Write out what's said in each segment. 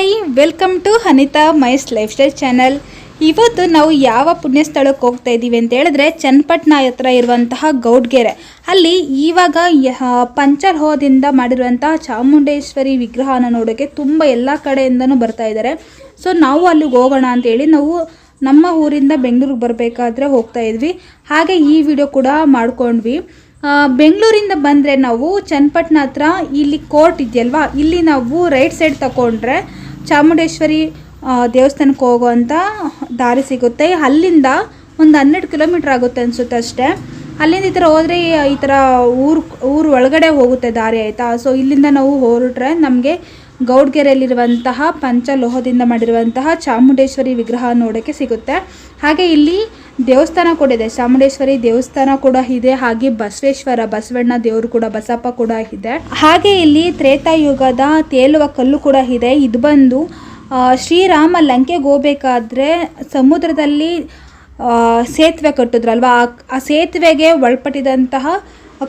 Hi, welcome to Anitha ಮೈಸ್ lifestyle channel. ಇವತ್ತು ನಾವು ಯಾವ ಪುಣ್ಯ ಸ್ಥಳಕ್ಕೆ ಹೋಗ್ತಾ ಇದ್ದೀವಿ ಅಂತ ಹೇಳಿದ್ರೆ ಚನ್ನಪಟ್ಟಣ ಹತ್ರ ಇರುವಂತಹ ಗೌಡ್ಗೆರೆ. ಅಲ್ಲಿ ಇವಾಗ ಪಂಚಲೋಹದಿಂದ ಮಾಡಿರುವಂತಹ ಚಾಮುಂಡೇಶ್ವರಿ ವಿಗ್ರಹನ ನೋಡೋಕ್ಕೆ ತುಂಬ ಎಲ್ಲ ಕಡೆಯಿಂದನೂ ಬರ್ತಾ ಇದ್ದಾರೆ. ಸೊ ನಾವು ಅಲ್ಲಿಗೆ ಹೋಗೋಣ ಅಂತೇಳಿ ನಾವು ನಮ್ಮ ಊರಿಂದ ಬೆಂಗಳೂರಿಗೆ ಬರಬೇಕಾದ್ರೆ ಹೋಗ್ತಾ ಇದ್ವಿ. ಹಾಗೆ ಈ ವಿಡಿಯೋ ಕೂಡ ಮಾಡ್ಕೊಂಡ್ವಿ. ಬೆಂಗಳೂರಿಂದ ಬಂದರೆ ನಾವು ಚನ್ನಪಟ್ಟಣ ಹತ್ರ ಇಲ್ಲಿ ಕೋರ್ಟ್ ಇದೆಯಲ್ವಾ, ಇಲ್ಲಿ ನಾವು ರೈಟ್ ಸೈಡ್ ತಗೊಂಡ್ರೆ ಚಾಮುಂಡೇಶ್ವರಿ ದೇವಸ್ಥಾನಕ್ಕೆ ಹೋಗುವಂಥ ದಾರಿ ಸಿಗುತ್ತೆ. ಅಲ್ಲಿಂದ ಒಂದು 12 ಕಿಲೋಮೀಟ್ರ್ ಆಗುತ್ತೆ ಅನಿಸುತ್ತೆ ಅಷ್ಟೇ. ಅಲ್ಲಿಂದ ಈ ಥರ ಹೋದರೆ ಈ ಥರ ಊರು ಒಳಗಡೆ ಹೋಗುತ್ತೆ ದಾರಿ, ಆಯಿತಾ. ಸೊ ಇಲ್ಲಿಂದ ನಾವು ಹೊರಟ್ರೆ ನಮಗೆ ಗೌಡ್ಗೆರೆಯಲ್ಲಿರುವಂತಹ ಪಂಚಲೋಹದಿಂದ ಮಾಡಿರುವಂತಹ ಚಾಮುಂಡೇಶ್ವರಿ ವಿಗ್ರಹ ನೋಡೋಕ್ಕೆ ಸಿಗುತ್ತೆ. ಹಾಗೆ ಇಲ್ಲಿ ದೇವಸ್ಥಾನ ಕೂಡ ಇದೆ, ಚಾಮುಂಡೇಶ್ವರಿ ದೇವಸ್ಥಾನ ಕೂಡ ಇದೆ. ಹಾಗೆ ಬಸವಣ್ಣ ದೇವರು ಕೂಡ, ಬಸಪ್ಪ ಕೂಡ ಇದೆ. ಹಾಗೆ ಇಲ್ಲಿ ತ್ರೇತಾಯುಗದ ತೇಲುವ ಕಲ್ಲು ಕೂಡ ಇದೆ. ಇದು ಬಂದು ಶ್ರೀರಾಮ ಲಂಕೆಗೆ ಹೋಗ್ಬೇಕಾದ್ರೆ ಸಮುದ್ರದಲ್ಲಿ ಸೇತುವೆ ಕಟ್ಟಿದ್ರಲ್ವ, ಆ ಸೇತುವೆಗೆ ಒಳಪಟ್ಟಿದಂತಹ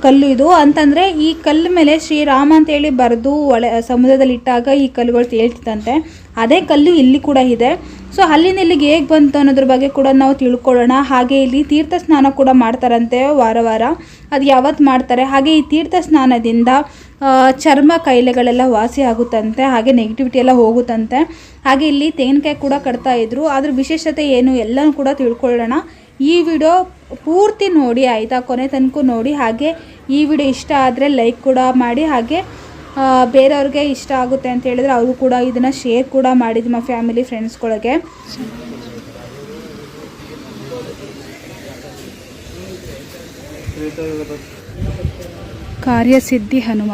ಕಲ್ಲು ಇದು. ಅಂತಂದರೆ ಈ ಕಲ್ಲು ಮೇಲೆ ಶ್ರೀರಾಮ ಅಂತೇಳಿ ಬರೆದು ಸಮುದ್ರದಲ್ಲಿ ಇಟ್ಟಾಗ ಈ ಕಲ್ಲುಗಳು ತೇಲ್ತಿತ್ತಂತೆ. ಅದೇ ಕಲ್ಲು ಇಲ್ಲಿ ಕೂಡ ಇದೆ. ಸೊ ಅಲ್ಲಿಂದ ಇಲ್ಲಿಗೆ ಹೇಗೆ ಬಂತು ಅನ್ನೋದ್ರ ಬಗ್ಗೆ ಕೂಡ ನಾವು ತಿಳ್ಕೊಳ್ಳೋಣ. ಹಾಗೆ ಇಲ್ಲಿ ತೀರ್ಥ ಸ್ನಾನ ಕೂಡ ಮಾಡ್ತಾರಂತೆ ವಾರ. ಅದು ಯಾವತ್ತು ಮಾಡ್ತಾರೆ. ಹಾಗೆ ಈ ತೀರ್ಥ ಸ್ನಾನದಿಂದ ಚರ್ಮ ಕಾಯಿಲೆಗಳೆಲ್ಲ ವಾಸಿ ಆಗುತ್ತಂತೆ, ಹಾಗೆ ನೆಗೆಟಿವಿಟಿ ಎಲ್ಲ ಹೋಗುತ್ತಂತೆ. ಹಾಗೆ ಇಲ್ಲಿ ತೆಂಗಿನಕಾಯಿ ಕೂಡ ಕಟ್ತಾ ಇದ್ರು. ಅದ್ರ ವಿಶೇಷತೆ ಏನು ಎಲ್ಲನೂ ಕೂಡ ತಿಳ್ಕೊಳ್ಳೋಣ. ಈ ವಿಡಿಯೋ ಪೂರ್ತಿ ನೋಡಿ, ಆಯಿತಾ, ಕೊನೆ ತನಕ ನೋಡಿ. ಹಾಗೆ ಈ ವಿಡಿಯೋ ಇಷ್ಟ ಆದರೆ ಲೈಕ್ ಕೂಡ ಮಾಡಿ. ಹಾಗೆ ಬೇರೆಯವ್ರಿಗೆ ಇಷ್ಟ ಆಗುತ್ತೆ ಅಂತ ಹೇಳಿದ್ರೆ ಅವರು ಕೂಡ ಇದನ್ನು ಶೇರ್ ಕೂಡ ಮಾಡಿ ನಿಮ್ಮ ಫ್ಯಾಮಿಲಿ ಫ್ರೆಂಡ್ಸ್ಗಳಿಗೆ. ಕಾರ್ಯಸಿದ್ಧಿ ಹನುಮ.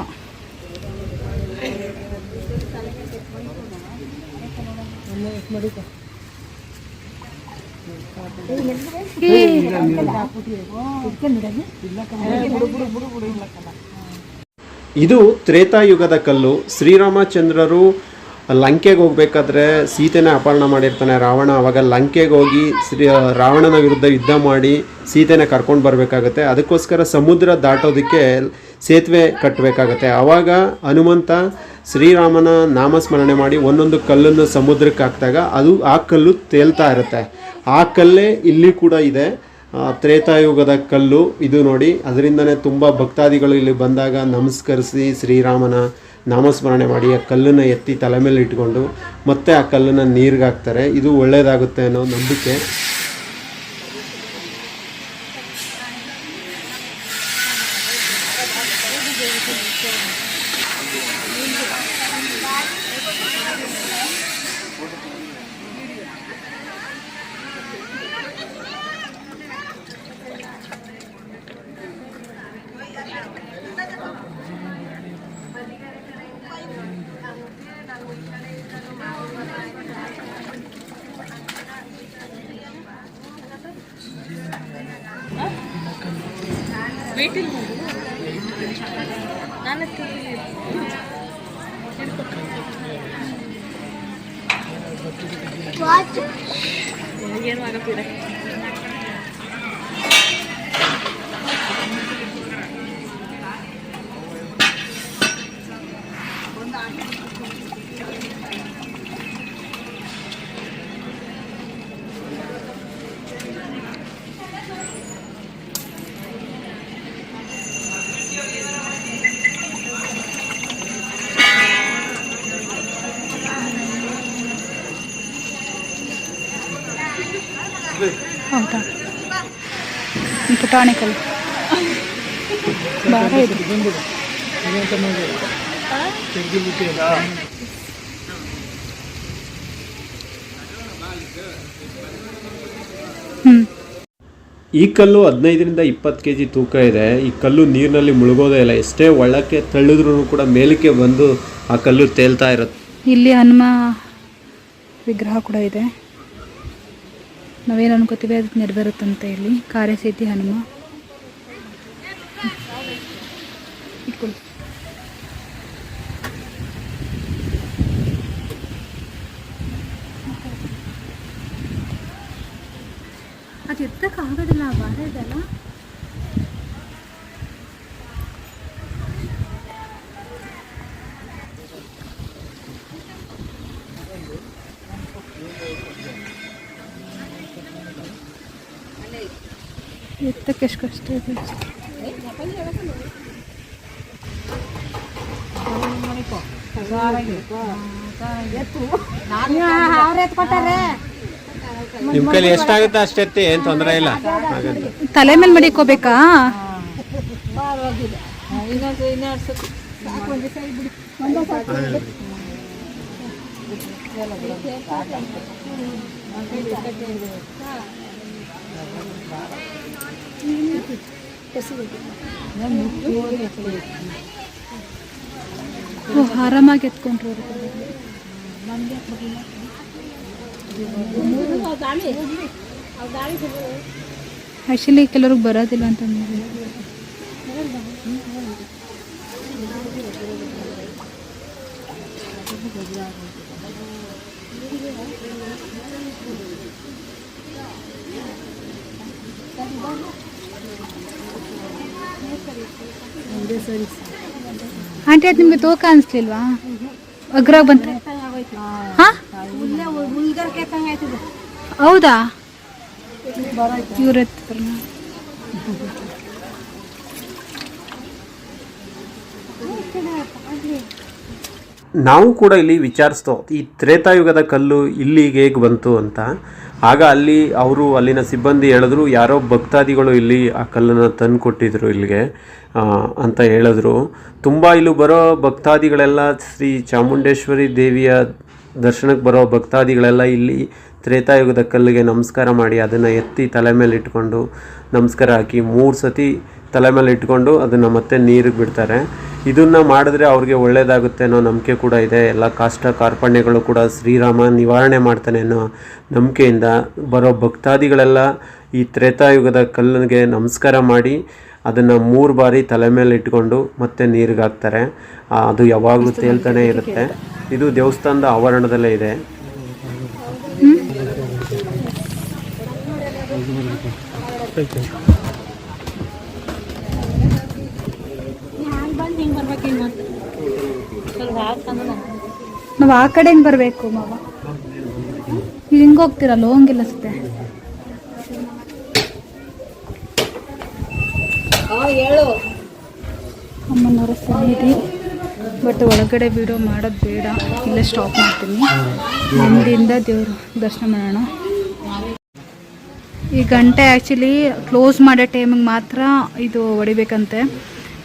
ಇದು ತ್ರೇತಾಯುಗದ ಕಲ್ಲು. ಶ್ರೀರಾಮಚಂದ್ರರು ಲಂಕೆಗೆ ಹೋಗ್ಬೇಕಾದ್ರೆ ಸೀತೆನ ಅಪಹರಣ ಮಾಡಿರ್ತಾನೆ ರಾವಣ. ಅವಾಗ ಲಂಕೆಗೆ ಹೋಗಿ ರಾವಣನ ವಿರುದ್ಧ ಯುದ್ಧ ಮಾಡಿ ಸೀತೆನ ಕರ್ಕೊಂಡು ಬರಬೇಕಾಗತ್ತೆ. ಅದಕ್ಕೋಸ್ಕರ ಸಮುದ್ರ ದಾಟೋದಕ್ಕೆ ಸೇತುವೆ ಕಟ್ಟಬೇಕಾಗತ್ತೆ. ಆವಾಗ ಹನುಮಂತ ಶ್ರೀರಾಮನ ನಾಮಸ್ಮರಣೆ ಮಾಡಿ ಒಂದೊಂದು ಕಲ್ಲನ್ನು ಸಮುದ್ರಕ್ಕೆ ಹಾಕಿದಾಗ ಆ ಕಲ್ಲು ತೇಲ್ತಾ ಇರುತ್ತೆ. ಆ ಕಲ್ಲೇ ಇಲ್ಲಿ ಕೂಡ ಇದೆ, ತ್ರೇತಾಯುಗದ ಕಲ್ಲು ಇದು ನೋಡಿ. ಅದರಿಂದನೇ ತುಂಬ ಭಕ್ತಾದಿಗಳು ಇಲ್ಲಿ ಬಂದಾಗ ನಮಸ್ಕರಿಸಿ ಶ್ರೀರಾಮನ ನಾಮಸ್ಮರಣೆ ಮಾಡಿ ಆ ಕಲ್ಲನ್ನು ಎತ್ತಿ ತಲೆ ಮೇಲೆ ಇಟ್ಕೊಂಡು ಮತ್ತೆ ಆ ಕಲ್ಲನ್ನು ನೀರಿಗೆ ಹಾಕ್ತಾರೆ. ಇದು ಒಳ್ಳೆಯದಾಗುತ್ತೆ ಅನ್ನೋ ನಂಬಿಕೆ. ಹೌದಾ, ಪುಟಾಣಿ ಕಲ್ಲು ಬಾರ ಇದೆ. ಈ ಕಲ್ಲು 15ರಿಂದ 20 kg ತೂಕ ಇದೆ. ಈ ಕಲ್ಲು ನೀರಿನಲ್ಲಿ ಮುಳುಗೋದೇ ಇಲ್ಲ. ಎಷ್ಟೇ ಒಳಕ್ಕೆ ತಳ್ಳಿದ್ರೂ ಕೂಡ ಮೇಲಕ್ಕೆ ಬಂದು ಆ ಕಲ್ಲು ತೇಲ್ತಾ ಇರುತ್ತೆ. ಇಲ್ಲಿ ಹನುಮ ವಿಗ್ರಹ ಕೂಡ ಇದೆ. ನಾವೇನು ಅನ್ಕೋತೀವಿ ಅದಕ್ಕೆ ನೆರವೇರುತ್ತಂತೆ. ಇಲ್ಲಿ ಕಾರ್ಯಸಿದ್ಧಿ ಹನುಮ ಇಟ್ಕೊಳ್ಳಿ. ಅದು ಎತ್ತಕ್ಕಾಗೋದಿಲ್ಲ, ಭಾರ ಇದೆಲ್ಲ. ಎತ್ತಕ್ಕೆ ಎಷ್ಟು ಕಷ್ಟ ಇದೆ. ನಿಮ್ಮ ಕೈಲಿ ಎಷ್ಟಾಗುತ್ತೆ ಅಷ್ಟೆತ್ತಿ, ಏನು ತೊಂದರೆ ಇಲ್ಲ. ತಲೆ ಮೇಲೆ ಮಡಿಕೋಬೇಕಾ? ಆರಾಮಾಗಿ ಎತ್ಕೊಂಡ್ರು. ಆ್ಯಕ್ಚುಲಿ ಕೆಲವ್ರಿಗೆ ಬರೋದಿಲ್ಲ ಅಂತ ಆಂಟಿ, ಅದು ನಿಮಗೆ ತೂಕ ಅನಿಸ್ಲಿಲ್ವಾ? ಅಗ್ರಾಗ ಬಂತ? ಹಾಂ, ಹೌದಾ? ಇವ್ರ ನಾವು ಕೂಡ ಇಲ್ಲಿ ವಿಚಾರಿಸ್ತೋ ಈ ತ್ರೇತಾಯುಗದ ಕಲ್ಲು ಇಲ್ಲಿಗೆ ಹೇಗೆ ಬಂತು ಅಂತ. ಆಗ ಅಲ್ಲಿ ಅವರು ಅಲ್ಲಿನ ಸಿಬ್ಬಂದಿ ಹೇಳಿದ್ರು, ಯಾರೋ ಭಕ್ತಾದಿಗಳು ಇಲ್ಲಿ ಆ ಕಲ್ಲನ್ನು ತಂದು ಕೊಟ್ಟಿದ್ರು ಇಲ್ಲಿಗೆ ಅಂತ ಹೇಳಿದ್ರು. ತುಂಬ ಇಲ್ಲಿ ಬರೋ ಭಕ್ತಾದಿಗಳೆಲ್ಲ ಶ್ರೀ ಚಾಮುಂಡೇಶ್ವರಿ ದೇವಿಯ ದರ್ಶನಕ್ಕೆ ಬರೋ ಭಕ್ತಾದಿಗಳೆಲ್ಲ ಇಲ್ಲಿ ತ್ರೇತಾಯುಗದ ಕಲ್ಲಿಗೆ ನಮಸ್ಕಾರ ಮಾಡಿ ಅದನ್ನು ಎತ್ತಿ ತಲೆ ಮೇಲೆ ಇಟ್ಕೊಂಡು ನಮಸ್ಕಾರ ಹಾಕಿ 3 ಸತಿ ತಲೆ ಮೇಲೆ ಇಟ್ಕೊಂಡು ಅದನ್ನು ಮತ್ತೆ ನೀರಿಗೆ ಬಿಡ್ತಾರೆ. ಇದನ್ನು ಮಾಡಿದ್ರೆ ಅವ್ರಿಗೆ ಒಳ್ಳೆಯದಾಗುತ್ತೆ ಅನ್ನೋ ನಂಬಿಕೆ ಕೂಡ ಇದೆ. ಎಲ್ಲ ಕಷ್ಟ ಕಾರ್ಪಣ್ಯಗಳು ಕೂಡ ಶ್ರೀರಾಮ ನಿವಾರಣೆ ಮಾಡ್ತಾನೆ ಅನ್ನೋ ನಂಬಿಕೆಯಿಂದ ಬರೋ ಭಕ್ತಾದಿಗಳೆಲ್ಲ ಈ ತ್ರೇತಾಯುಗದ ಕಲ್ಲಿಗೆ ನಮಸ್ಕಾರ ಮಾಡಿ ಅದನ್ನು 3 ಬಾರಿ ತಲೆ ಮೇಲೆ ಇಟ್ಕೊಂಡು ಮತ್ತೆ ನೀರಿಗೆ ಹಾಕ್ತಾರೆ. ಅದು ಯಾವಾಗಲೂ ತೇಲ್ತಾನೆ ಇರುತ್ತೆ. ಇದು ದೇವಸ್ಥಾನದ ಆವರಣದಲ್ಲೇ ಇದೆ. ನಾವು ಆ ಕಡೆ ಹೆಂಗೆ ಬರಬೇಕು ಮಾವ? ನೀವು ಹಿಂಗೆ ಹೋಗ್ತೀರಲ್ಲ, ಹೋಗಿಲ್ಲ ಅನ್ಸುತ್ತೆ. ಅಮ್ಮನವರ ಸನ್ನಿಧಿ. ಬಟ್ ಒಳಗಡೆ ವಿಡಿಯೋ ಮಾಡೋದು ಬೇಡ, ಇಲ್ಲೇ ಸ್ಟಾಪ್ ಮಾಡ್ತೀನಿ. ಮುಂದಿಂದ ದೇವರು ದರ್ಶನ ಮಾಡೋಣ. ಈ ಗಂಟೆ ಆ್ಯಕ್ಚುಲಿ ಕ್ಲೋಸ್ ಮಾಡೋ ಟೈಮಿಗೆ ಮಾತ್ರ ಇದು ಹೊಡಿಬೇಕಂತೆ.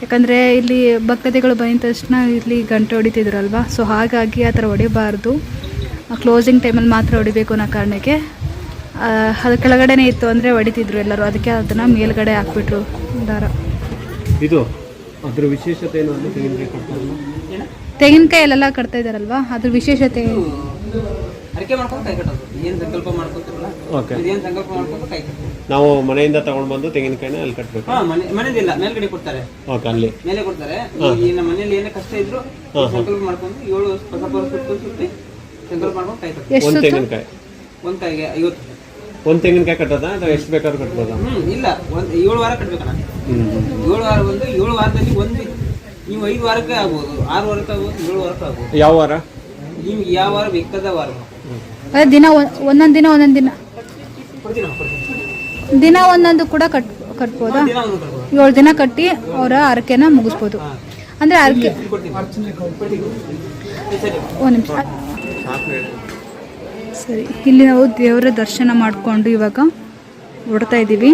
ಯಾಕಂದರೆ ಇಲ್ಲಿ ಭಕ್ತಾದಿಗಳು ಬಂದ ತಕ್ಷಣ ಇಲ್ಲಿ ಗಂಟೆ ಹೊಡಿತಿದ್ರಲ್ವ, ಸೊ ಹಾಗಾಗಿ ಆ ಥರ ಹೊಡಿಬಾರ್ದು. ಕ್ಲೋಸಿಂಗ್ ಟೈಮಲ್ಲಿ ಮಾತ್ರ ಹೊಡಿಬೇಕು ಅನ್ನೋ ಕಾರಣಕ್ಕೆ ಅದು ಕೆಳಗಡೆನೇ ಇತ್ತು ಅಂದರೆ ಹೊಡಿತಿದ್ರು ಎಲ್ಲರೂ. ಅದಕ್ಕೆ ಅದನ್ನು ಮೇಲ್ಗಡೆ ಹಾಕ್ಬಿಟ್ರು ದಾರ. ಇದು ಅದ್ರ ವಿಶೇಷತೆ ಏನು ಅಂದರೆ ತೆಂಗಿನಕಾಯಿ ಅಲ್ಲೆಲ್ಲ ಕಟ್ತಾ ಇದ್ದಾರಲ್ವಾ, ಅದ್ರ ವಿಶೇಷತೆ ನಾವು ಮನೆಯಿಂದ ತಗೊಂಡು ಬಂದು ತೆಂಗಿನಕಾಯಿನ ಅಲ್ಲಿ ಕಟ್ಟಬೇಕು. ಮನೆಯಲ್ಲ, ಮೇಲ್ಗಡೆ ಕೊಡ್ತಾರೆ. ಓಕೆ, ಅಲ್ಲಿ ಮೇಲೆ ಕೊಡ್ತಾರೆ. ನಮ್ಮ ಮನೆಯಲ್ಲಿ ಏನೇ ಕಷ್ಟ ಇದ್ರು ಸಂಕಲ್ಪ ಮಾಡ್ಕೊಂಡು 7 ಸುತ್ತಿ ಸಂಕಲ್ಪ ಮಾಡ್ಕೊಂಡು ಕಾಯಿ ಕಟ್ತಾರೆ. ಒಂದು ತೆಂಗಿನಕಾಯಿ ಒಂದ್ ಕಾಯಿಗೆ 50. ಒಂದು ತೆಂಗಿನಕಾಯಿ ಕಟ್ಟೋದಾ ಅಥವಾ ಎಷ್ಟು ಬೇಕಾದ್ರೂ ಕಟ್ಬೋದಾ? ಇಲ್ಲ, 7 ವಾರ ಕಟ್ಬೇಕಣ್ಣ. 7 ವಾರ ಬಂದು 7 ವಾರದಲ್ಲಿ ಒಂದು ನೀವು 5 ವಾರಕ್ಕೆ ಆಗ್ಬೋದು, 6 ವಾರಕ್ಕೆ ಆಗ್ಬೋದು, 7 ವಾರಕ್ಕೆ ಆಗ್ಬೋದು. ಯಾವ ವಾರ ನೀವು ಯಾವ ವಾರ ಬೇಕಾದ ವಾರ ದಿನ ಒಂದೊಂದು ದಿನ ದಿನ ಒಂದೊಂದು ಕೂಡ ಕಟ್ಬೋದಾ? 7 ದಿನ ಕಟ್ಟಿ ಅವರ ಹರಕೆನ ಮುಗಿಸ್ಬೋದು. ಅಂದರೆ ಹರಕೆ ಒಂದು ನಿಮಿಷ ಸರಿ. ಇಲ್ಲಿ ನಾವು ದೇವರ ದರ್ಶನ ಮಾಡಿಕೊಂಡು ಇವಾಗ ಹೊಡ್ತಾ ಇದ್ದೀವಿ.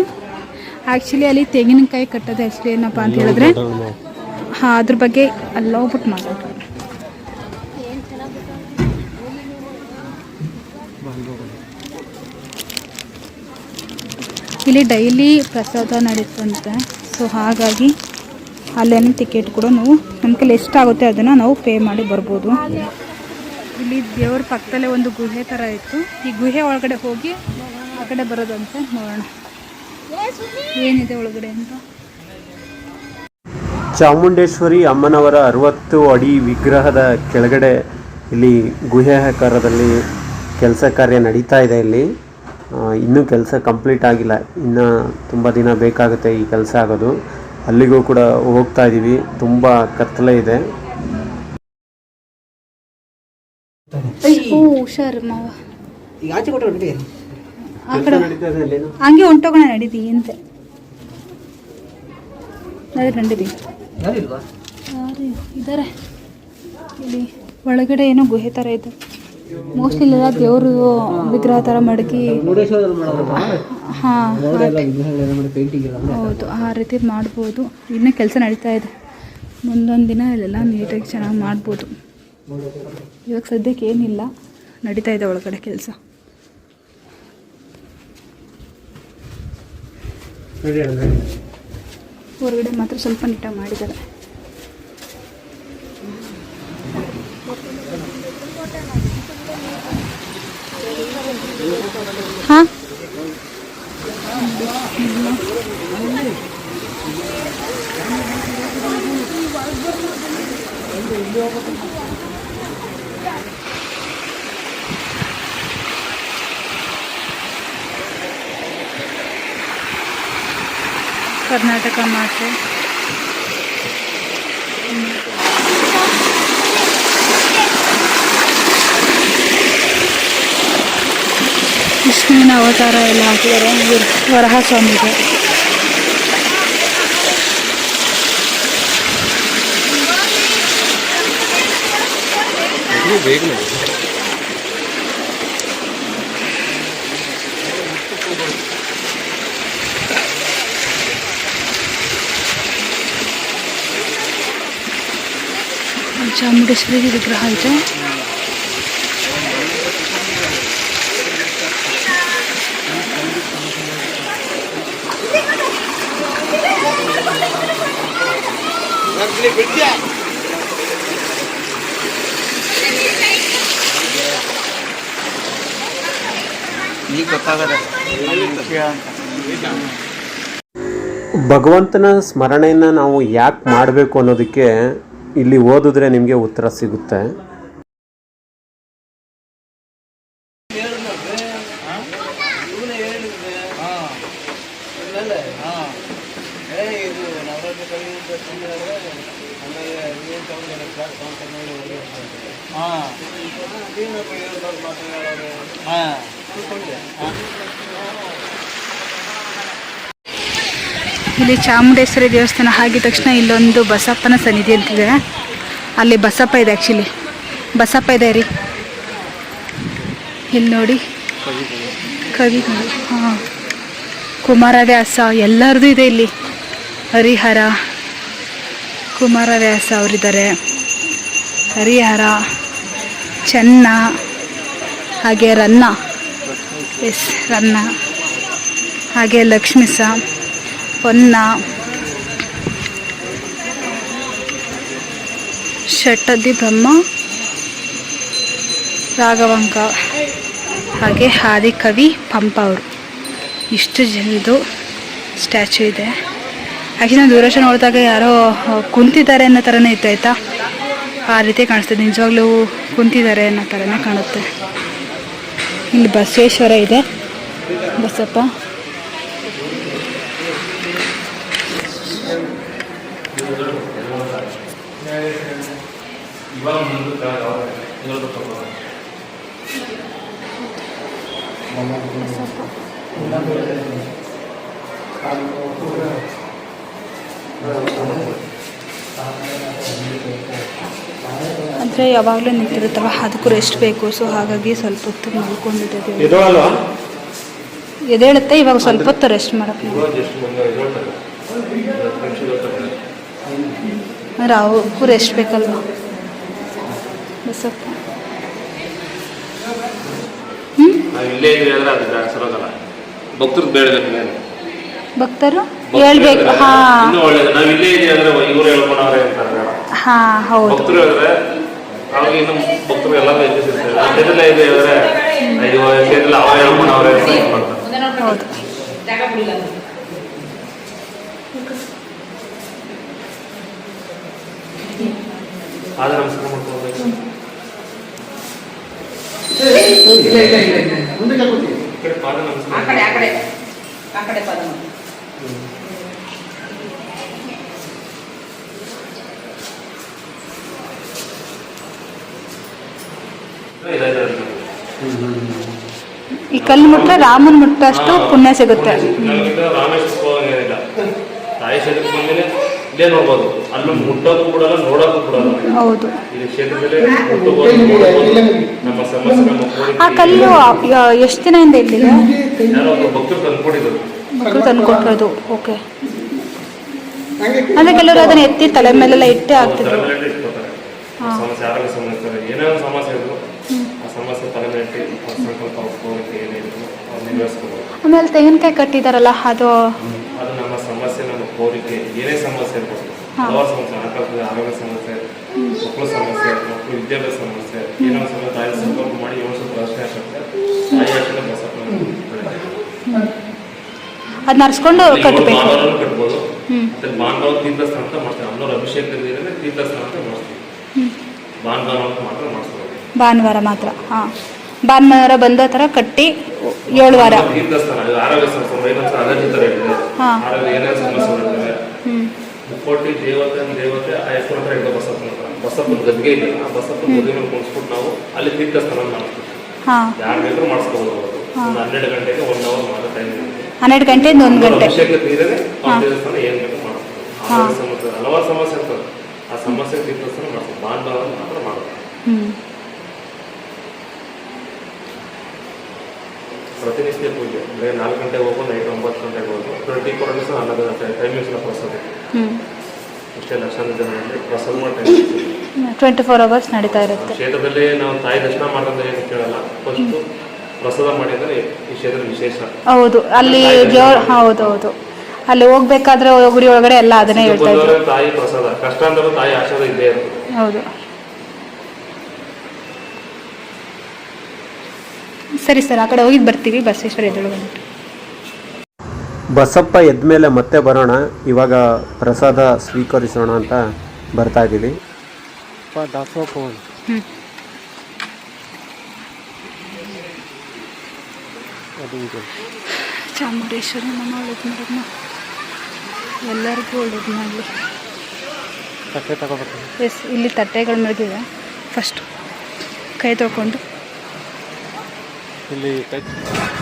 ಆ್ಯಕ್ಚುಲಿ ಅಲ್ಲಿ ತೆಂಗಿನಕಾಯಿ ಕಟ್ಟೋದು ಆ್ಯಕ್ಚುಲಿ ಏನಪ್ಪ ಅಂತ ಹೇಳಿದ್ರೆ, ಹಾಂ, ಅದ್ರ ಬಗ್ಗೆ ಅಲ್ಲಿ ಹೋಗ್ಬಿಟ್ಟು ಮಾತಾಡ್ತಾರೆ. ಇಲ್ಲಿ ಡೈಲಿ ಪ್ರಸಾದ ನಡೀತಂತೆ. ಸೊ ಹಾಗಾಗಿ ಅಲ್ಲೇನು ಟಿಕೆಟ್ ಕೂಡ ನಾವು ನಮ್ಮ ಕೈಲಿ ಎಷ್ಟಾಗುತ್ತೆ ಅದನ್ನು ನಾವು ಪೇ ಮಾಡಿ ಬರ್ಬೋದು. ಇಲ್ಲಿ ದೇವ್ರ ಪಕ್ಕದಲ್ಲೇ ಒಂದು ಗುಹೆ ಥರ ಇತ್ತು. ಈ ಗುಹೆ ಒಳಗಡೆ ಹೋಗಿ ಆ ಕಡೆ ಬರೋದಂತೆ. ನೋಡೋಣ ಏನಿದೆ ಒಳಗಡೆ ಅಂತ. ಚಾಮುಂಡೇಶ್ವರಿ ಅಮ್ಮನವರ 60 ಅಡಿ ವಿಗ್ರಹದ ಕೆಳಗಡೆ ಇಲ್ಲಿ ಗುಹೆ ಆಕಾರದಲ್ಲಿ ಕೆಲಸ ಕಾರ್ಯ ನಡೀತಾ ಇದೆ. ಇಲ್ಲಿ ಇನ್ನೂ ಕೆಲಸ ಕಂಪ್ಲೀಟ್ ಆಗಿಲ್ಲ, ಇನ್ನು ತುಂಬ ದಿನ ಬೇಕಾಗುತ್ತೆ ಈ ಕೆಲಸ ಆಗೋದು. ಅಲ್ಲಿಗೂ ಕೂಡ ಹೋಗ್ತಾ ಇದ್ದೀವಿ. ತುಂಬ ಕತ್ತಲೆ ಇದೆ. ಹುಷಾರು ಮಾವ, ಈಗ ಆಚೆ ಕೊಟ್ಟರೆ ಆ ಕಡೆ ಹಂಗೆ ಹೊಂಟೋಗೋಣ ನಡೀತಿ ಅಂತೆ. ನಡೀರಿ. ಯಾರಿಲ್ವಾ? ಯಾರು ಇದ್ದಾರೆ ಇಲ್ಲಿ ಒಳಗಡೆ ಏನೋ ಗುಹೆ ಥರ ಇದೆ. ಮೋಸ್ಟ್ಲಿ ಇಲ್ಲೆಲ್ಲ ದೇವರು ವಿಗ್ರಹ ಥರ ಮಡಗಿ ಹಾಂ ಹೌದು ಆ ರೀತಿ ಮಾಡ್ಬೋದು. ಇನ್ನೂ ಕೆಲಸ ನಡೀತಾ ಇದೆ. ಮುಂದೊಂದು ದಿನ ಇಲ್ಲೆಲ್ಲ ನೀಟಾಗಿ ಚೆನ್ನಾಗಿ ಮಾಡ್ಬೋದು. ಇವಾಗ ಸದ್ಯಕ್ಕೆ ಏನಿಲ್ಲ, ನಡೀತಾ ಇದೆ ಒಳಗಡೆ ಕೆಲಸ. ಹೊರಗಡೆ ಮಾತ್ರ ಸ್ವಲ್ಪ ನೀಟಾಗಿ ಮಾಡಿದ್ದಾರೆ. ಹಾಂ ಕರ್ನಾಟಕ ಮಾತೆ ವಿಷ್ಣುವಿನ ಅವತಾರ ಎಲ್ಲ ಹಾಕಿದ್ದಾರೆ. ವರಹ ಸ್ವಾಮಿಗೆ ಚಾಮುಂಡೇಶ್ವರಿ ವಿಗ್ರಹ ಇದೆ. ಭಗವಂತನ ಸ್ಮರಣೆಯನ್ನು ನಾವು ಯಾಕೆ ಮಾಡಬೇಕು ಅನ್ನೋದಕ್ಕೆ ಇಲ್ಲಿ ಓದಿದ್ರೆ ನಿಮಗೆ ಉತ್ತರ ಸಿಗುತ್ತೆ. ಇಲ್ಲಿ ಚಾಮುಂಡೇಶ್ವರಿ ದೇವಸ್ಥಾನ ಆಗಿದ ತಕ್ಷಣ ಇಲ್ಲೊಂದು ಬಸಪ್ಪನ ಸನ್ನಿಧಿ ಅಂತಿದೆ. ಅಲ್ಲಿ ಬಸಪ್ಪ ಇದೆ, ಆ್ಯಕ್ಚುಲಿ ಬಸಪ್ಪ ಇದೆ ರೀ. ಇಲ್ಲಿ ನೋಡಿ ಕವಿಗಳು, ಹಾಂ, ಕುಮಾರವ್ಯಾಸ ಎಲ್ಲರದು ಇದೆ ಇಲ್ಲಿ. ಹರಿಹರ ಕುಮಾರವ್ಯಾಸ ಅವರಿದ್ದಾರೆ, ಹರಿಹರ, ಚೆನ್ನ, ಹಾಗೆ ರನ್ನ, ಎಸ್ ರನ್ನ, ಹಾಗೆ ಲಕ್ಷ್ಮೀಸ, ಪೊನ್ನ, ಷಟ್ಟದಿ ಬ್ರಹ್ಮ, ರಾಘವಂಕ, ಹಾಗೆ ಆದಿಕವಿ ಪಂಪ ಅವರು. ಇಷ್ಟು ಜನದ್ದು ಸ್ಟ್ಯಾಚ್ಯೂ ಇದೆ. ಆ್ಯಕ್ಚುಲಿ ನಾನು ದೂರದರ್ಶನ ನೋಡಿದಾಗ ಯಾರೋ ಕುಂತಿದ್ದಾರೆ ಅನ್ನೋ ಥರನೇ ಇತ್ತು, ಆಯಿತಾ. ಆ ರೀತಿ ಕಾಣಿಸ್ತದೆ, ನಿಜವಾಗ್ಲೂ ಕುಂತಿದ್ದಾರೆ ಅನ್ನೋ ಥರನೇ ಕಾಣುತ್ತೆ. ಇಲ್ಲಿ ಬಸವೇಶ್ವರ ಇದೆ, ಬಸಪ್ಪ. ಅಂದರೆ ಯಾವಾಗಲೂ ನಿಂತಿರುತ್ತಲ್ಲ, ಅದಕ್ಕೂ ರೆಸ್ಟ್ ಬೇಕು. ಸೊ ಹಾಗಾಗಿ ಸ್ವಲ್ಪ ಹೊತ್ತು ಮಲ್ಕೊಂಡಿದ್ದೆ. ಎದ್ದೇಳುತ್ತೆ, ಇವಾಗ ಸ್ವಲ್ಪ ಹೊತ್ತು ರೆಸ್ಟ್ ಮಾಡೋಕ್ಕೆ. ಅಂದರೆ ಅವಕ್ಕೂ ರೆಸ್ಟ್ ಬೇಕಲ್ವ ಬಸಪ್ಪ. ಭಕ್ತರು ಹೇಳ್ಬೇಕು. ಹಾಂ ಹಾಂ ಹೌದು. ಹೌದು. ಈ ಕಲ್ಲು ಮುಟ್ರೆ ರಾಮನ್ ಮುಟ್ಟಷ್ಟು ಪುಣ್ಯ ಸಿಗುತ್ತೆ. ಇಲ್ಲೇ ನೋಡ್ಬೋದು, ಅಲ್ಲೂ ಮುಟ್ಟೋದು ಬಿಡಲ್ಲ, ನೋಡೋದು ಬಿಡಲ್ಲ. ಹೌದು. ಇಲ್ಲಿ ಕ್ಷೇತ್ರದಲ್ಲಿ ಮುಟ್ಟಬಹುದು, ನಮ್ಮ ಸಮಸ್ಯೆ, ನಮ್ಮ ಆ ಕಲ್ಲು ಎಷ್ಟು ದಿನದಿಂದ ಇಲ್ಲಿದೆ? ಯಾರೋ ಒಬ್ಬ ಭಕ್ತರು ತಂದ್ಕೊಂಡಿದ್ರು. ಮಕ್ಕಳು ತಂದು ಕೊಟ್ಟಿರೋದು. ಓಕೆ. ಅಂದ್ರೆ ಕೆಲವರು ಅದನ್ನ ಎತ್ತಿ ತಲೆ ಮೇಲೆಲ್ಲ ಇಟ್ಟೆ ಆಗ್ತಿದ್ರು. ಸಮಸ್ಯೆ, ಆರೋಗ್ಯ ಸಮಸ್ಯೆ, ಏನೇ ಒಂದು ಸಮಸ್ಯೆ ಇದ್ರು ಆ ಸಮಸ್ಯೆ ತಲೆ ಮೇಲೆ ಇಟ್ಟು ಸಂಕಲ್ಪ ಹೋಗಕ್ಕೆ ಏನಿದ್ರು ಅವ್ರು ನಿರ್ವಹಿಸ್ಕೋಬಹುದು. ಆಮೇಲೆ ತೆಂಗಿನಕಾಯಿ ಕಟ್ಟಿದಾರಲ್ಲ, ಅದು ನಮ್ಮ ಸಮಸ್ಯೆ, ನಮ್ಮ ಕೋರಿಕೆ, ಏನೇ ಸಮಸ್ಯೆ ಇರ್ಬೋದು, ಹಲವಾರು ಸಮಸ್ಯೆ, ಹಣಕಾಸು, ಆರೋಗ್ಯ ಸಮಸ್ಯೆ, ಮಕ್ಕಳ ಸಮಸ್ಯೆ, ಮಕ್ಕಳು ವಿದ್ಯಾಭ್ಯಾಸ ಸಮಸ್ಯೆ, ಏನೋ ಸಮಸ್ಯೆ ತಾಯಿ ಸಂಕಲ್ಪ ಮಾಡಿ ಯೋಚಿಸೋ ಪ್ರಶ್ನೆ ಆಗುತ್ತೆ. ತಾಯಿ ಆಚರಣೆ ಬಸಪ್ಪ ಅದನ್ನ ಅರ್ಸ್ಕೊಂಡು ಕಟ್ಟಬೇಕು. ಭಾನುವಾರನೂ ಕಟ್ಬೋದು. ಮತ್ತೆ ಭಾನುವಾರ ತೀರ್ಥಸ್ಥಾನ ಅಂತ ಮಾಡ್ತೀವಿ. ಅಮ್ಮನವ್ರ ಅಭಿಷೇಕ ತೀರ್ಥಸ್ಥಾನ ಅಂತ ಮಾಡಿಸ್ತೀವಿ. ಭಾನುವಾರ ಮಾತ್ರ ಮಾಡಿಸ್ಬೋದು. ಭಾನುವಾರ ಮಾತ್ರ. ಹಾಂ, ಭಾನುವಾರ ಬಂದ ಥರ ಕಟ್ಟಿ 7 ವಾರ ತೀರ್ಥಸ್ಥಾನ. ಆರೋಗ್ಯ ಸಮಸ್ಯೆ, ಅಲರ್ಜಿ ಥರ ಇರ್ತದೆ, ಆರೋಗ್ಯ ಏನೇನು ಸಮಸ್ಯೆ ಇರ್ತವೆ, ಮುಕ್ಕೋಟಿ ದೇವತೆ ಆ ಹೆಸರು ಹತ್ರ ಇರ್ತದೆ. ಬಸಪ್ಪನ ಗದ್ಗೆ ಇದೆ, ಆ ಬಸಪ್ಪನ ಗದ್ಗೆ ಮೇಲೆ ಕುಣಿಸ್ಬಿಟ್ಟು ನಾವು ಅಲ್ಲಿ ತೀರ್ಥಸ್ಥಾನ ಮಾಡ್ತೀವಿ. ಯಾರು ಬೇಕಾದ್ರೂ ಮಾಡಿಸ್ಕೋಬೋದು. ಒಂದು 12 ಗಂಟೆಗೆ 1 ಅವರ್ ಮಾತ್ರ ಟೈಮ್ ಇರುತ್ತೆ. 12 ಗಂಟೆಯಿಂದ 1 ಗಂಟೆ ಅಭಿಷೇಕ ನೀರೇ ದೇವಸ್ಥಾನ ಏನು ಬೇಕು ಮಾಡ್ತೀವಿ. ಆರೋಗ್ಯ ಸಮಸ್ಯೆ, ಹಲವಾರು ಸಮಸ್ಯೆ ಇರ್ತದೆ, ಆ ಸಮಸ್ಯೆ ತೀರ್ಥಸ್ಥಾನ ಮಾಡ್ತೀವಿ. ಭಾನುವಾರ ಮಾತ್ರ ಮಾಡೋದು. ಪ್ರತಿನಿತ್ಯ ಪೂಜೆ ಬೆಳಗ್ಗೆ 4 ಗಂಟೆಗೆ ಹೋಗೋದು, ನೈಟ್ 9 ಗಂಟೆಗೆ ಹೋಗೋದು. 24 hours ಅನ್ನೋದು ಟೈಮಿಂಗ್ಸ್ನ ಪ್ರಸಾದ. ಇಷ್ಟೇ ಲಕ್ಷಾಂತರ ಜನರಲ್ಲಿ ಪ್ರಸಾದ ಮಾಡಿ 24 hours ನಡೀತಾ ಇರುತ್ತೆ. ಕ್ಷೇತ್ರದಲ್ಲಿ ನಾವು ತಾಯಿ ದರ್ಶನ ಮಾಡೋದ್ರೆ ಏನು ಕೇಳಲ್ಲ, ಫಸ್ಟ್ ಪ್ರಸಾದ ಮಾಡಿದರೆ ಈ ಕ್ಷೇತ್ರ ವಿಶೇಷ. ಹೌದು, ಅಲ್ಲಿ ಹೌದು ಅಲ್ಲಿ ಹೋಗ್ಬೇಕಾದ್ರೆ ಗುಡಿ ಒಳಗಡೆ ಎಲ್ಲ ಅದನ್ನೇ ಹೇಳ್ತಾ ಇದ್ರು. ತಾಯಿ ಪ್ರಸಾದ, ಕಷ್ಟ ಅಂದ್ರೆ ತಾಯಿ ಆಶೀರ್ವಾದ ಇದ್ದೇ ಇರುತ್ತೆ. ಹೌದು. ಸರಿ ಸರ್, ಆ ಕಡೆ ಹೋಗಿದ್ದು ಬರ್ತೀವಿ. ಬಸವೇಶ್ವರ ಎದುರುಗಡೆ ಬಸಪ್ಪ ಎದ್ಮೇಲೆ ಮತ್ತೆ ಬರೋಣ. ಇವಾಗ ಪ್ರಸಾದ ಸ್ವೀಕರಿಸೋಣ ಅಂತ ಬರ್ತಾ ಇದ್ದೀವಿ. ಚಾಮುಂಡೇಶ್ವರಿ ನಮ್ಮ ಒಳ್ಳೇದು ಮಾಡೋದನ್ನ ಎಲ್ಲರಿಗೂ ಒಳ್ಳೇದು ಮಾಡಲಿ. ತಟ್ಟೆ ತಗೋಬೇಕು. ಎಸ್, ಇಲ್ಲಿ ತಟ್ಟೆಗಳ ಮಡಗಿದೆ. ಫಸ್ಟ್ ಕೈ ತೊಳ್ಕೊಂಡು ಇಲ್ಲಿ ತಟ್ಟೆ ತೊಳ್ಕೊಬೇಕು.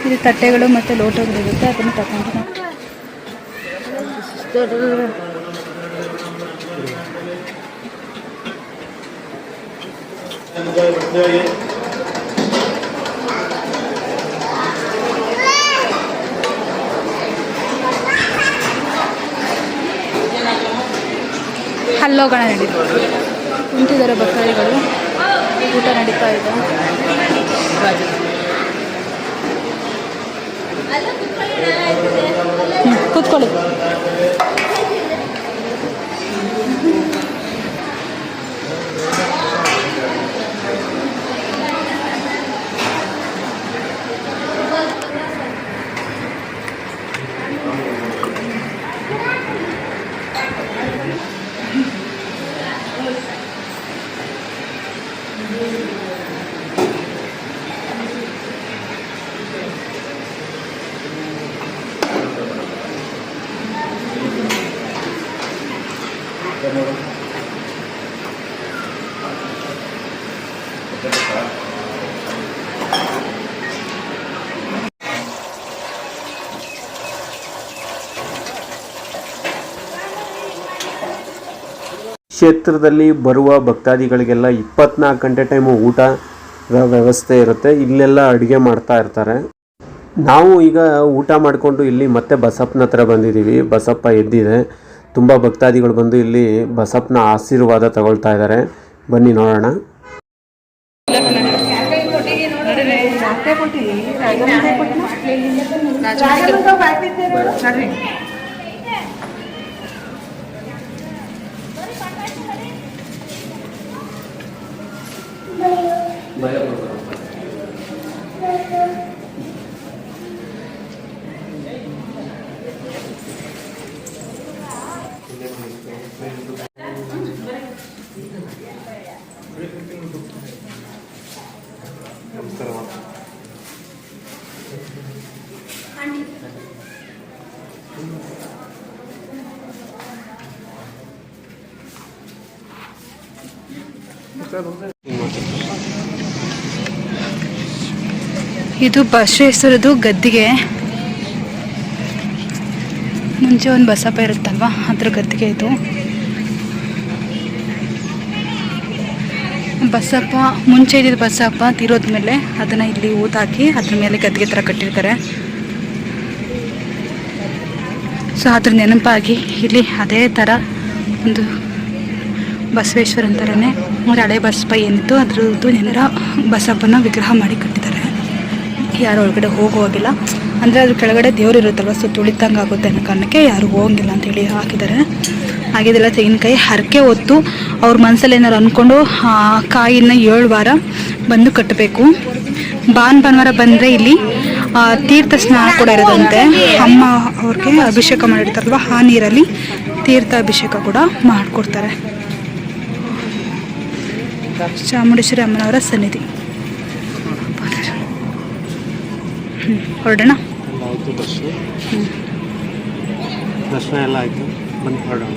ಇಲ್ಲಿ ತಟ್ಟೆಗಳು ಮತ್ತು ಲೋಟಗಳಿರುತ್ತೆ, ಅದನ್ನು ತಗೊಂಡು ಹಲ್ಲೋಗಣ ನಡೀತು. ಕುಂತಿದ್ದಾರೆ ಭಕ್ತಾದಿಗಳು, ಊಟ ನಡೀತಾ ಇದೆ. ಕೂತ್ಕೊಳ್ಳಿ. ಕ್ಷೇತ್ರದಲ್ಲಿ ಬರುವ ಭಕ್ತಾದಿಗಳಿಗೆಲ್ಲ 24 ಗಂಟೆ ಟೈಮು ಊಟದ ವ್ಯವಸ್ಥೆ ಇರುತ್ತೆ. ಇಲ್ಲೆಲ್ಲ ಅಡುಗೆ ಮಾಡ್ತಾ ಇರ್ತಾರೆ. ನಾವು ಈಗ ಊಟ ಮಾಡಿಕೊಂಡು ಇಲ್ಲಿ ಮತ್ತೆ ಬಸಪ್ಪನ ಹತ್ರ ಬಂದಿದ್ದೀವಿ. ಬಸಪ್ಪ ಎದ್ದಿದೆ. ತುಂಬ ಭಕ್ತಾದಿಗಳು ಬಂದು ಇಲ್ಲಿ ಬಸಪ್ಪನ ಆಶೀರ್ವಾದ ತಗೊಳ್ತಾ ಇದ್ದಾರೆ. ಬನ್ನಿ ನೋಡೋಣ. ಇದು ಬಸವೇಶ್ವರದು ಗದ್ದಿಗೆ. ಮುಂಚೆ ಒಂದು ಬಸಪ್ಪ ಇರುತ್ತಲ್ವ, ಅದ್ರ ಗದ್ದಿಗೆ ಇದು. ಬಸಪ್ಪ ಮುಂಚೆ ಇದ್ದಿದ್ದು ಬಸಪ್ಪ ತೀರೋದ್ಮೇಲೆ ಅದನ್ನು ಇಲ್ಲಿ ಊತಾಕಿ ಅದ್ರ ಮೇಲೆ ಗದ್ದಿಗೆ ಥರ ಕಟ್ಟಿರ್ತಾರೆ. ಸೊ ಅದ್ರ ನೆನಪಾಗಿ ಇಲ್ಲಿ ಅದೇ ಥರ ಒಂದು ಬಸವೇಶ್ವರನ ಥರನೇ ಒಂದು ಹಳೆ ಬಸಪ್ಪ ಏನಿತ್ತು ಅದ್ರದ್ದು ನೆನರ ಬಸಪ್ಪನ ವಿಗ್ರಹ ಮಾಡಿ ಕಟ್ಟಿದ್ದಾರೆ. ಯಾರು ಒಳಗಡೆ ಹೋಗೋಗಿಲ್ಲ, ಅಂದರೆ ಅದ್ರ ಕೆಳಗಡೆ ದೇವ್ರು ಇರುತ್ತಲ್ವ, ಸೊ ತುಳಿತಂಗೆ ಆಗುತ್ತೆ ಅನ್ನೋ ಕಾರಣಕ್ಕೆ ಯಾರು ಹೋಗಂಗಿಲ್ಲ ಅಂತೇಳಿ ಹಾಕಿದ್ದಾರೆ. ಆಗಿದೆಲ್ಲ ತೆಂಗಿನಕಾಯಿ ಹರಕೆ ಹೊತ್ತು ಅವ್ರ ಮನಸ್ಸಲ್ಲಿ ಏನಾರು ಅಂದ್ಕೊಂಡು ಕಾಯಿನ 7 ವಾರ ಬಂದು ಕಟ್ಟಬೇಕು. ಭಾನುವಾರ ಬಂದರೆ ಇಲ್ಲಿ ತೀರ್ಥ ಸ್ನಾನ ಕೂಡ ಇರೋದಂತೆ. ಅಮ್ಮ ಅವ್ರಿಗೆ ಅಭಿಷೇಕ ಮಾಡಿರ್ತಾರಲ್ವ, ಆ ನೀರಲ್ಲಿ ತೀರ್ಥ ಅಭಿಷೇಕ ಕೂಡ ಮಾಡಿಕೊಡ್ತಾರೆ. ಚಾಮುಂಡೇಶ್ವರಿ ಅಮ್ಮನವರ ಸನ್ನಿಧಿ. ಹೊರಡೋಣ. ದರ್ಶನ ಎಲ್ಲ ಆಯಿತು, ಬಂದು ಹೊರಡೋಣ.